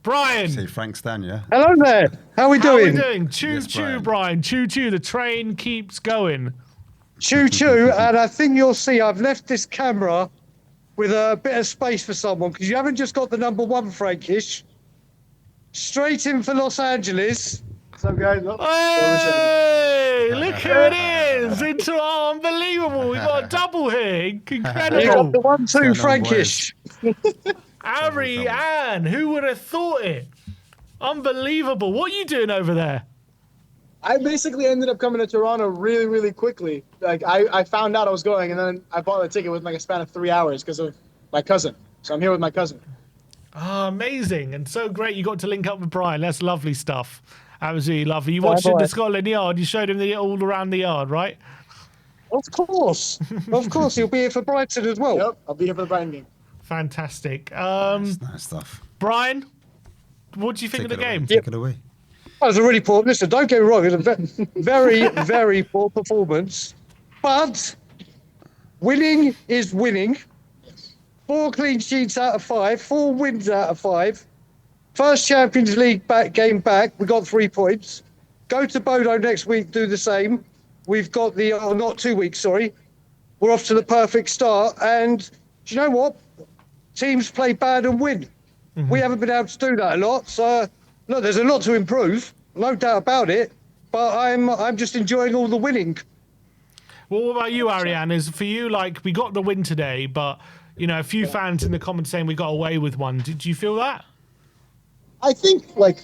Brian. Say Frank Stan, yeah? Hello there. How are we doing? Choo Yes, choo, Brian. Choo choo. The train keeps going. Choo choo. And I think you'll see I've left this camera with a bit of space for someone because you haven't just got the number one Frankish. Straight in for Los Angeles. What's up, guys? Hey, look who it is. Unbelievable. We've got a double here. You got Incredible. the 1-2 Stand on, Frankish. Ari Ann, who would have thought it? Unbelievable. What are you doing over there? I basically ended up coming to Toronto really, really quickly. Like, I found out I was going, and then I bought the ticket with like a span of 3 hours because of my cousin. So I'm here with my cousin. Oh, amazing. And so great you got to link up with Brian. That's lovely stuff. Absolutely lovely. You watched the Scotland Yard. You showed him all around the yard, right? Of course. Of course. He'll be here for Brighton as well. Yep, I'll be here for the Brighton game. Fantastic. Nice stuff. Brian, what do you think of the game? Take it away. That was a really poor. Listen, don't get me wrong. It was a very, very poor performance. But winning is winning. 4 clean sheets out of 5, 4 wins out of 5. First Champions League game back. We got 3 points. Go to Bodo next week. Do the same. We've got not 2 weeks. Sorry. We're off to the perfect start. And do you know what? Teams play bad and win. Mm-hmm. We haven't been able to do that a lot. So look, there's a lot to improve. No doubt about it. But I'm just enjoying all the winning. Well, what about you, Ariane? Is for you like we got the win today, but you know a few fans in the comments saying we got away with one. Did you feel that? I think, like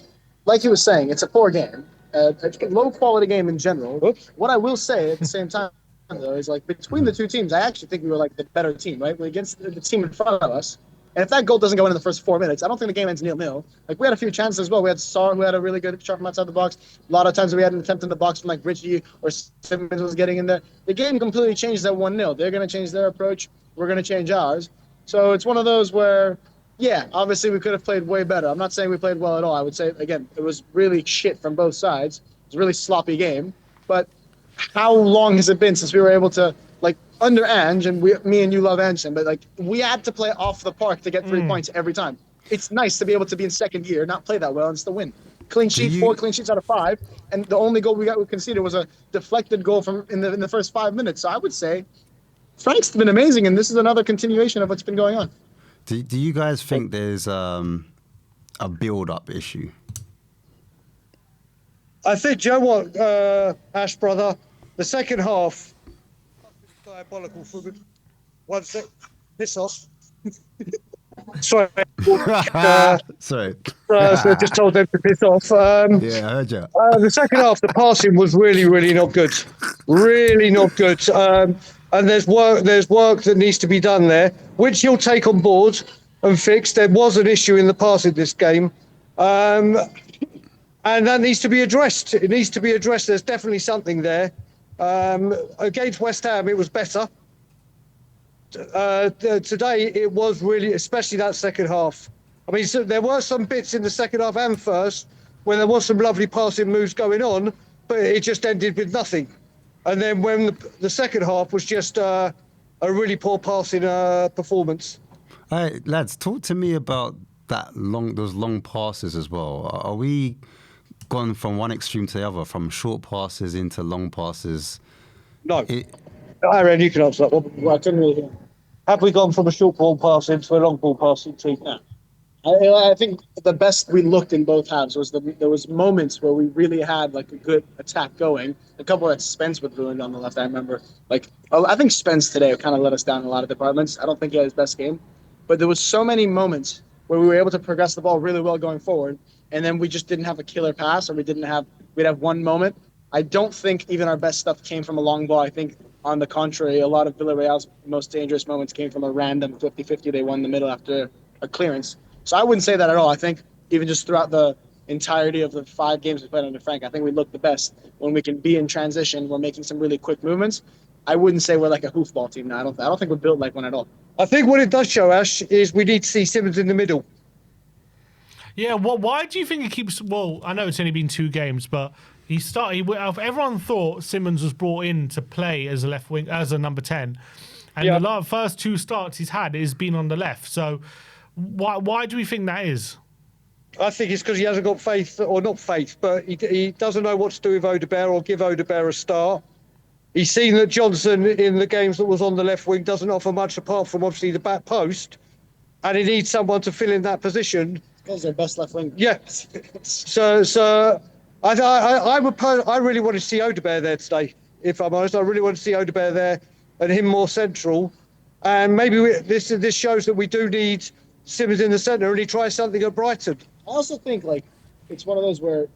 you were saying, it's a poor game. It's a low-quality game in general. Oops. What I will say at the same time, though, is like between the two teams, I actually think we were like the better team, right? We're against the team in front of us. And if that goal doesn't go in the first 4 minutes, I don't think the game ends 0-0. Like, we had a few chances as well. We had Sar, who had a really good shot from outside the box. A lot of times we had an attempt in the box from, like, Richie or Simmons was getting in there. The game completely changed at 1-0. They're going to change their approach. We're going to change ours. So it's one of those where, yeah, obviously we could have played way better. I'm not saying we played well at all. I would say, again, it was really shit from both sides. It was a really sloppy game. But how long has it been since we were able to, like, under Ange, and me and you love Ange, but like we had to play off the park to get 3 points every time. It's nice to be able to be in second year, not play that well, and still win. Clean sheet, 4 clean sheets out of 5, and the only goal we conceded was a deflected goal from in the first 5 minutes. So I would say Frank's been amazing, and this is another continuation of what's been going on. Do you guys think there's a build-up issue? I think, you know what, Ash brother, the second half. Diabolical for me. 1 sec. Piss off. Sorry. Sorry. So I just told them to piss off. Yeah, I heard you. The second half, the passing was really, really not good. Really not good. And there's work that needs to be done there, which you'll take on board and fix. There was an issue in the passing this game. And that needs to be addressed. It needs to be addressed. There's definitely something there. Against West Ham, it was better. Today, it was really, especially that second half. I mean, so there were some bits in the second half and first when there was some lovely passing moves going on, but it just ended with nothing. And then when the second half was just a really poor passing performance. All right, lads, talk to me about those long passes as well. Are we gone from one extreme to the other, from short passes into long passes? No. Aaron, you can answer that one. Well, I couldn't really hear. Have we gone from a short ball passing to a long ball passing team? Yeah. I think the best we looked in both halves was there was moments where we really had like a good attack going. A couple that Spence would ruin on the left. I remember, I think Spence today kind of let us down in a lot of departments. I don't think he had his best game, but there was so many moments where we were able to progress the ball really well going forward, and then we just didn't have a killer pass, or we'd have one moment. I don't think even our best stuff came from a long ball. I think, on the contrary, a lot of Villarreal's most dangerous moments came from a random 50-50 they won in the middle after a clearance. So I wouldn't say that at all. I think even just throughout the entirety of the 5 games we played under Frank, I think we look the best when we can be in transition. We're making some really quick movements. I wouldn't say we're like a hoofball team now. I don't think we're built like one at all. I think what it does show, Ash, is we need to see Simmons in the middle. Yeah, well, why do you think he keeps... Well, I know it's only been 2 games, but everyone thought Simmons was brought in to play as a left wing, as a number 10. And the first 2 starts he's had has been on the left. So why do we think that is? I think it's because he hasn't got faith, or not faith, but he doesn't know what to do with Odebear or give Odebear a start. He's seen that Johnson in the games that was on the left wing doesn't offer much apart from obviously the back post, and he needs someone to fill in that position. Because their best left wing. Yeah. So I really want to see Odebear there today. If I'm honest, I really want to see Odebear there and him more central. And maybe this shows that we do need Simmons in the centre, and he tries something at Brighton. I also think like it's one of those where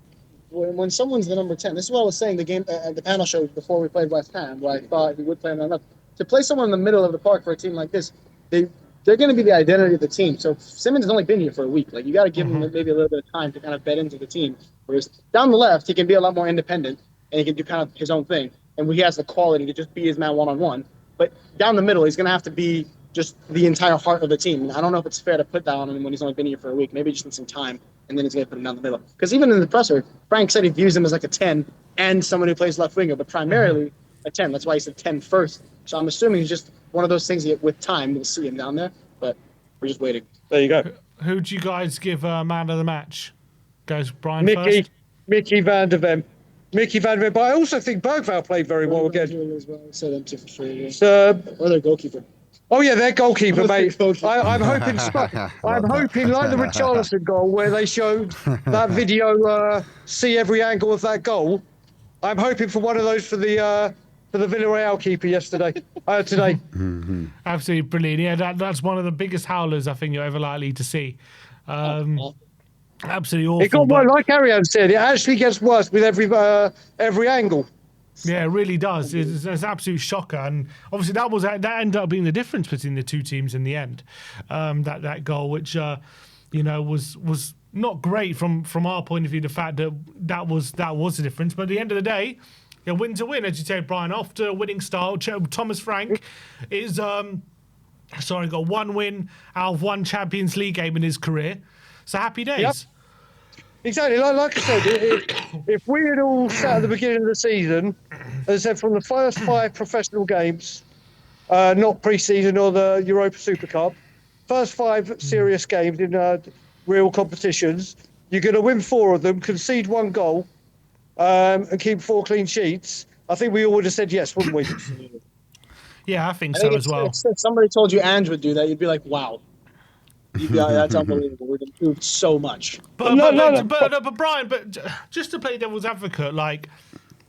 when someone's the number 10, this is what I was saying the panel show before we played West Ham, where I thought he would play on that left. To play someone in the middle of the park for a team like this, they're going to be the identity of the team. So Simmons has only been here for a week. Like you got to give him maybe a little bit of time to kind of bed into the team. Whereas down the left, he can be a lot more independent and he can do kind of his own thing. And he has the quality to just be his man one-on-one. But down the middle, he's going to have to be just the entire heart of the team. And I don't know if it's fair to put that on him when he's only been here for a week. Maybe he just needs some time, and then he's going to put him down the middle. Because even in the presser, Frank said he views him as like a 10 and someone who plays left winger, but primarily a 10. That's why he said 10 first. So I'm assuming he's just one of those things that with time we'll see him down there. But we're just waiting. There you go. Who do you guys give man of the match? Goes Brian first? Mickey van der Ven. Mickey van der Ven. But I also think Bergvall played very well again. As well. So them two for sure. Yeah. Or their goalkeeper. Oh yeah, their goalkeeper, mate. I'm hoping, like the Richarlison goal, where they showed that video, see every angle of that goal. I'm hoping for one of those for the Villarreal keeper today. Absolutely brilliant. Yeah, that's one of the biggest howlers I think you're ever likely to see. Absolutely awful. It got worse, like Ariane said. It actually gets worse with every angle. Yeah, it really does. It's an absolute shocker, and obviously that ended up being the difference between the two teams in the end. That goal, which was not great from our point of view. The fact that was the difference, but at the end of the day, win to win, as you said, Brian. After a winning style, Thomas Frank is got one win out of one Champions League game in his career. So happy days. Yep. Exactly, like I said, if we had all sat at the beginning of the season, as I said, from the first 5 professional games, not pre-season or the Europa Super Cup, first 5 serious games in real competitions, you're going to win 4 of them, concede 1 goal, and keep 4 clean sheets. I think we all would have said yes, wouldn't we? Yeah, I think so as well. If somebody told you Ange would do that, you'd be like, wow. That's unbelievable. We've improved so much. But Brian, just to play devil's advocate, like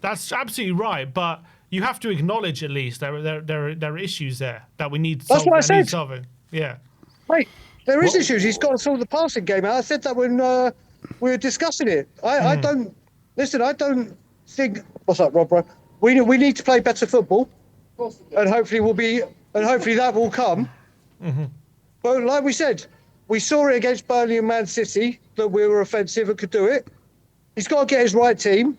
that's absolutely right. But you have to acknowledge at least there are issues there that we need. That's what I said. Solving. Yeah. Right. There is issues. He's got to sort the passing game out. I said that when we were discussing it. I don't think. What's up, Rob? Bro? We need to play better football, and hopefully that will come. Mm-hmm. But like we said, we saw it against Burnley and Man City that we were offensive and could do it. He's got to get his right team.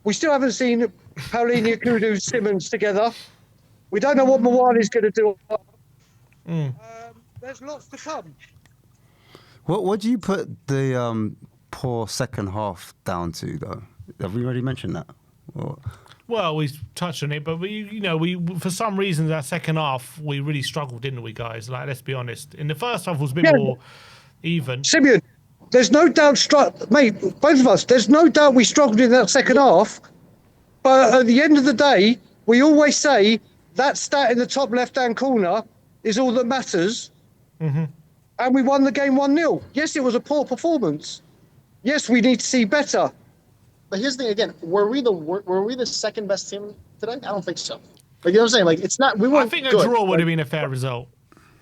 We still haven't seen Paulinho, Kudu, Simmons together. We don't know what Mawani's going to do. There's lots to come. What do you put the poor second half down to, though? Have we already mentioned that? Well, we touched on it, but we for some reason that second half we really struggled, didn't we, guys? Like, let's be honest. In the first half was a bit more even. Simeon, there's no doubt, mate. Both of us. There's no doubt we struggled in that second half. But at the end of the day, we always say that stat in the top left-hand corner is all that matters. Mm-hmm. And we won the game 1-0. Yes, it was a poor performance. Yes, we need to see better. But here's the thing again: were we the second best team today? I don't think so. Like, you know what I'm saying? Like, it's not. We weren't. I think good. A draw would have been a fair result.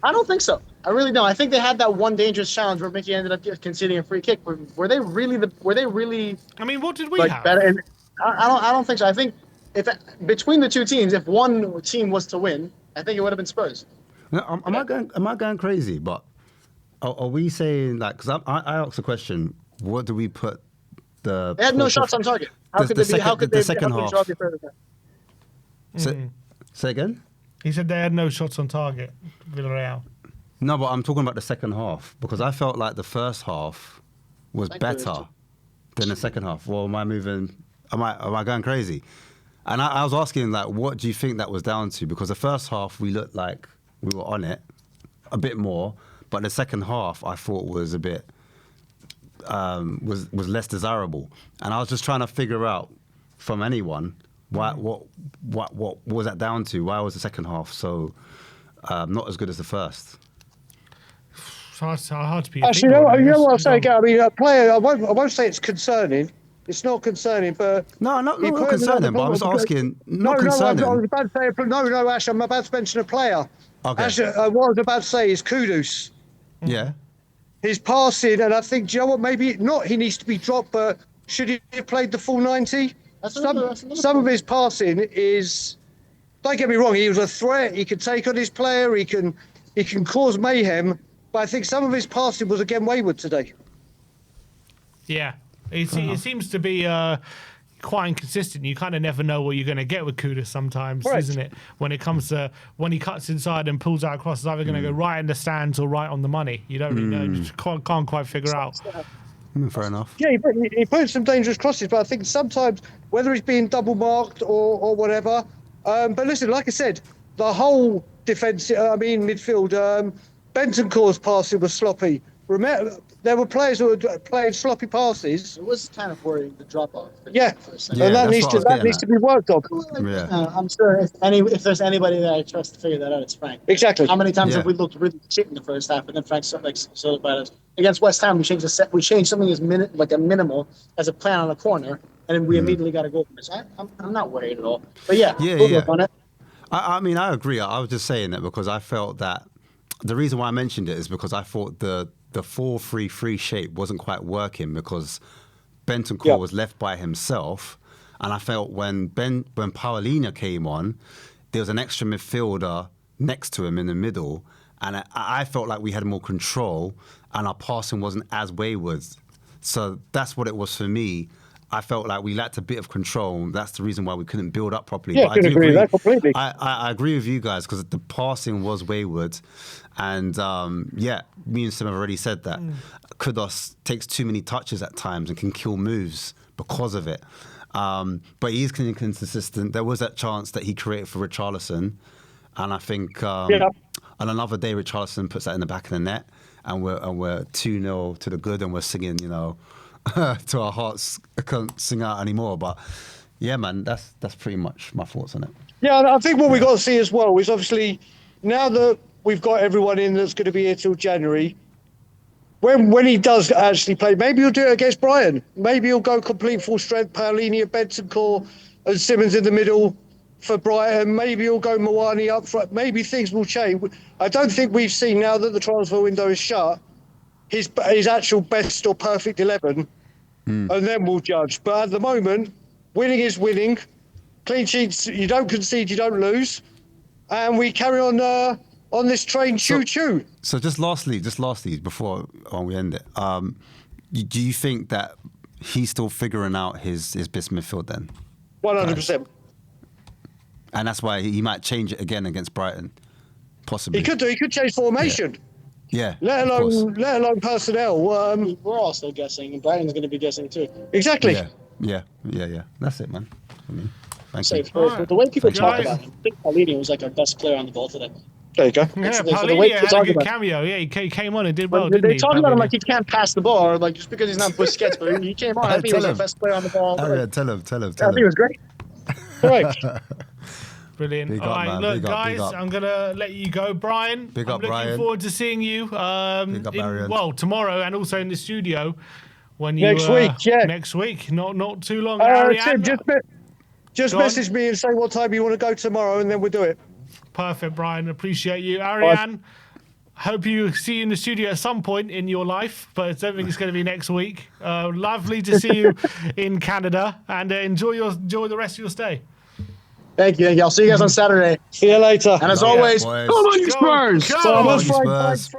I don't think so. I really don't. I think they had that one dangerous challenge where Mickey ended up conceding a free kick. Were they really? I mean, what did we have? Better? And I don't think so. I think between the two teams, if one team was to win, I think it would have been Spurs. Now, am I going crazy? But are we saying, like, because I asked the question, what do we put? They had no shots on target. How could they? How could they? Second half. Say again? He said they had no shots on target, Villarreal. No, but I'm talking about the second half, because I felt like the first half was better than the second half. Well, am I going crazy? And I was asking, like, what do you think that was down to? Because the first half we looked like we were on it a bit more, but the second half I thought was a bit was less desirable, and I was just trying to figure out from anyone what was that down to? Why was the second half so not as good as the first? It's hard to be. Actually, you know what I'll say again. I mean, a player. I won't say it's concerning. It's not concerning, but no, not concerning. But I'm just asking. Not concerning. I was about to say no. Ash, I'm about to mention a player. Okay. Ash, what I was about to say is Kudus. Yeah. His passing, and I think, do you know what? Maybe not. He needs to be dropped, but should he have played the full 90? Some of his passing is. Don't get me wrong. He was a threat. He could take on his player. He can cause mayhem. But I think some of his passing was again wayward today. Yeah, it seems to be quite inconsistent. You kind of never know what you're going to get with Kudus sometimes, isn't it? When it comes to when he cuts inside and pulls out across, it's either going to go right in the stands or right on the money. You don't really know. You just can't quite figure out. Fair enough. Yeah, he put some dangerous crosses, but I think sometimes, whether he's being double marked or whatever. But listen, like I said, the whole defence, midfield, Bentancur's passing was sloppy. Remember, there were players who were playing sloppy passes. It was kind of worrying, the drop off. Yeah, Yeah, and that needs to be worked on. Yeah. I'm sure if there's anybody that I trust to figure that out, it's Frank. Exactly. How many times have we looked really shit in the first half, and then Frank sort of about us against West Ham? We changed something as minimal as a plan on a corner, and then we immediately got a goal from it. So I'm not worried at all. But we'll work on it. I mean, I agree. I was just saying that because I felt that the reason why I mentioned it is because I thought the 4-3-3 shape wasn't quite working because Bentancur was left by himself, and I felt when Paulinho came on, there was an extra midfielder next to him in the middle, and I felt like we had more control, and our passing wasn't as wayward. So that's what it was for me. I felt like we lacked a bit of control. That's the reason why we couldn't build up properly. Yeah, but I can agree with that completely. I agree with you guys because the passing was wayward. And me and Sim have already said that. Kudos takes too many touches at times and can kill moves because of it. But he is inconsistent. There was that chance that he created for Richarlison. And I think on another day, Richarlison puts that in the back of the net. And we're 2-0 to the good and we're singing, to our hearts. I can't sing out anymore, but yeah, man, that's pretty much my thoughts on it. Yeah, I think what we got to see as well is obviously now that we've got everyone in that's going to be here till January. When he does actually play, maybe he'll do it against Brighton. Maybe he'll go complete full strength, Paulinho, Bentancur, and Simmons in the middle for Brighton. Maybe he'll go Mawani up front. Maybe things will change. I don't think we've seen, now that the transfer window is shut, his actual best or perfect 11. And then we'll judge. But at the moment, winning is winning. Clean sheets, you don't concede, you don't lose. And we carry on this train choo-choo. So just lastly, before we end it, do you think that he's still figuring out his best midfield then? 100%. And that's why he might change it again against Brighton, possibly. He could do. He could change formation. Yeah. Let alone personnel. We're all still guessing, and Brighton's going to be guessing too. Exactly. Yeah. That's it, man. Thank you. For the way people talk about him, I think Paulinho was like our best player on the ball today. There you go. Yeah, Paulinho had a good cameo. Yeah, he came on and did well, didn't he? They talk about him like he can't pass the ball, or like just because he's not Busquets, but he came on. I think he was the best player on the ball. Tell him. I think he was great. Correct. Brilliant. Big All up, right, man. look, Big up, guys, big up. I'm going to let you go. Brian, Big I'm up, looking Brian. forward to seeing you tomorrow and also in the studio when you next week. Not too long. Tim, just message me and say what time you want to go tomorrow, and then we'll do it. Perfect, Brian. Appreciate you. Ariane, hope you see you in the studio at some point in your life, but I don't think it's going to be next week. Lovely to see you in Canada, and enjoy the rest of your stay. Thank you. I'll see you guys on Saturday. See you later. And as always, boys. come on, you Spurs! Come on, Spurs.